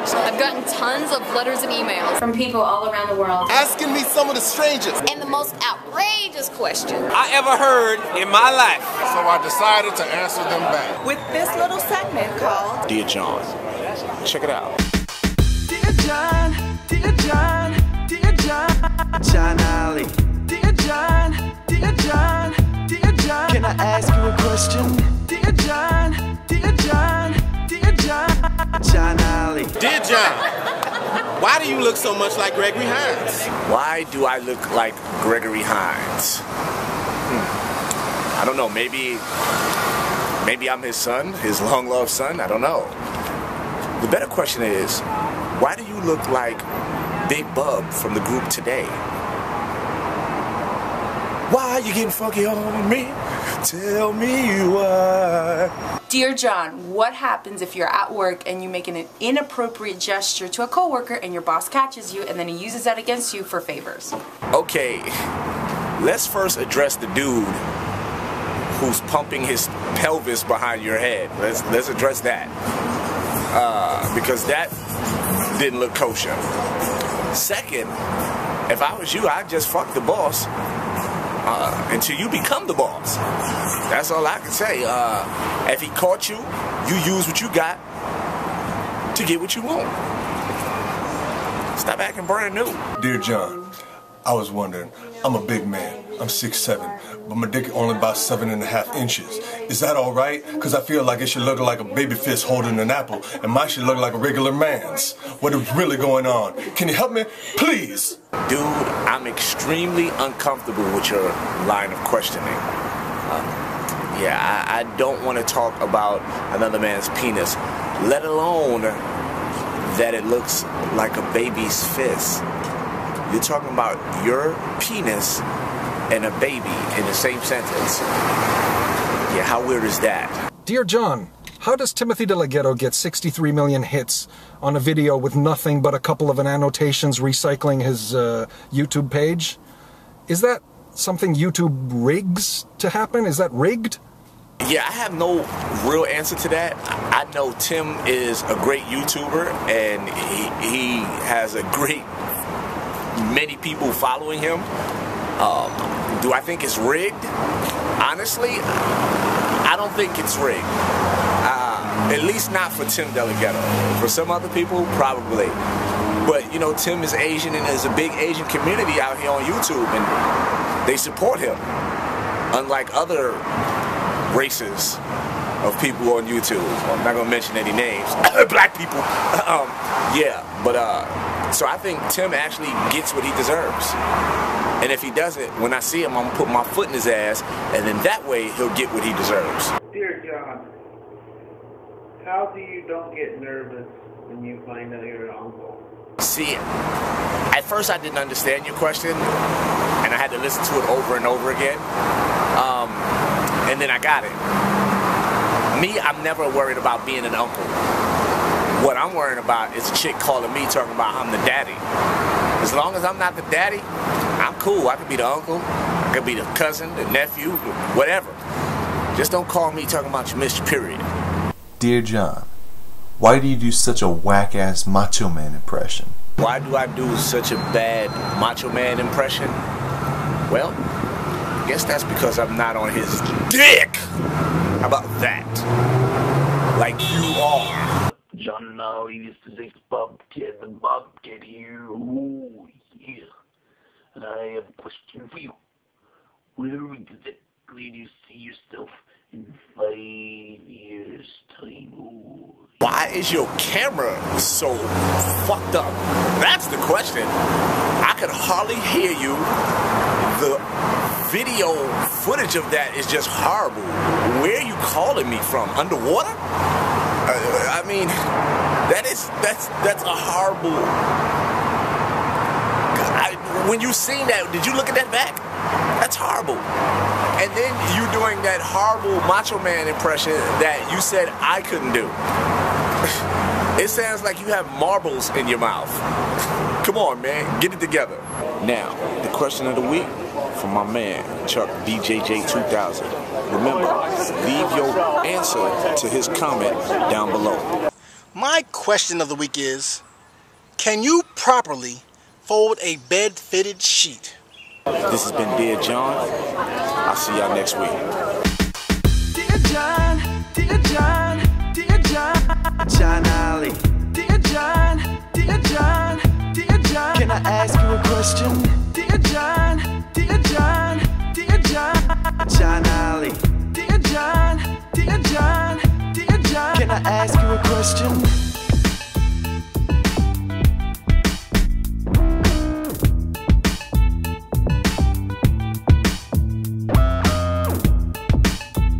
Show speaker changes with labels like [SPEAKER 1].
[SPEAKER 1] letters. I've gotten tons of letters and emails from people all around the world
[SPEAKER 2] asking me some of the strangest
[SPEAKER 1] and the most outrageous questions
[SPEAKER 3] I ever heard in my life.
[SPEAKER 2] So I decided to answer them back
[SPEAKER 4] with this little segment called
[SPEAKER 2] Dear John. Check it out.
[SPEAKER 5] Dear John, dear John, dear John, JohnOllie. Dear John, dear John, dear John, can I ask you a question? Dear John, dear John, dear John, JohnOllie.
[SPEAKER 2] Dear John, why do you look so much like Gregory Hines?
[SPEAKER 6] Why do I look like Gregory Hines? I don't know, maybe I'm his son, his long-loved son, I don't know. The better question is, why do you look like Big Bub from the group Today? Why you getting funky on me? Tell me why.
[SPEAKER 4] Dear John, what happens if you're at work and you make an inappropriate gesture to a coworker and your boss catches you and then he uses that against you for favors?
[SPEAKER 6] Okay, let's first address the dude who's pumping his pelvis behind your head. Let's address that. Because that didn't look kosher. Second, if I was you, I'd just fuck the boss until you become the boss. That's all I can say. If he caught you, you use what you got to get what you want. Stop acting brand new.
[SPEAKER 7] Dear John, I was wondering, I'm a big man. I'm 6'7", but my dick only about 7.5 inches. Is that all right? Because I feel like it should look like a baby fist holding an apple, and mine should look like a regular man's. What is really going on? Can you help me, please?
[SPEAKER 6] Dude, I'm extremely uncomfortable with your line of questioning. Yeah, I don't want to talk about another man's penis, let alone that it looks like a baby's fist. You're talking about your penis and a baby in the same sentence. Yeah, how weird is that?
[SPEAKER 8] Dear John, how does Timothy DeLaGhetto get 63 million hits on a video with nothing but a couple of annotations recycling his YouTube page? Is that something YouTube rigs to happen? Is that rigged?
[SPEAKER 6] Yeah, I have no real answer to that. I know Tim is a great YouTuber and he has a great many people following him. Do I think it's rigged? Honestly, I don't think it's rigged. At least not for Tim DeLaGhetto. For some other people, probably. But, you know, Tim is Asian and there's a big Asian community out here on YouTube and they support him. Unlike other races of people on YouTube. I'm not going to mention any names. Black people. Yeah, but so I think Tim actually gets what he deserves. And if he doesn't, when I see him, I'm going to put my foot in his ass, and then that way he'll get what he deserves.
[SPEAKER 9] Dear John, how do you don't get nervous when you find out you're an uncle?
[SPEAKER 6] See, at first I didn't understand your question, and I had to listen to it over and over again. And then I got it. Me, I'm never worried about being an uncle. What I'm worried about is a chick calling me talking about I'm the daddy. As long as I'm not the daddy, I'm cool. I could be the uncle, I could be the cousin, the nephew, whatever. Just don't call me talking about your Mr. Period.
[SPEAKER 10] Dear John, why do you do such a whack-ass Macho Man impression?
[SPEAKER 6] Why do I do such a bad Macho Man impression? Well, I guess that's because I'm not on his dick. How about that? Like you are.
[SPEAKER 11] JohnOllie, this is Bobcat, the Bobcat here. Oh, yeah. And I have a question for you. Where exactly do you see yourself in 5 years' time? Oh.
[SPEAKER 6] Why is your camera so fucked up? That's the question. I could hardly hear you. The video footage of that is just horrible. Where are you calling me from? Underwater? I mean, that's a horrible. When you seen that, did you look at that back? That's horrible. And then you doing that horrible Macho Man impression that you said I couldn't do. It sounds like you have marbles in your mouth. Come on, man, get it together. Now, the question of the week from my man, Chuck BJJ2000. Remember, leave your answer to his comment down below.
[SPEAKER 12] My question of the week is, can you properly fold a bed-fitted sheet?
[SPEAKER 6] This has been Dear John. I'll see y'all next week.
[SPEAKER 5] Dear John, dear John, dear John, JohnOllie. Dear John, dear John, dear John, can I ask you a question? Dear John, dear John, dear John, JohnOllie. Dear John, dear John, dear John, can I ask you a question?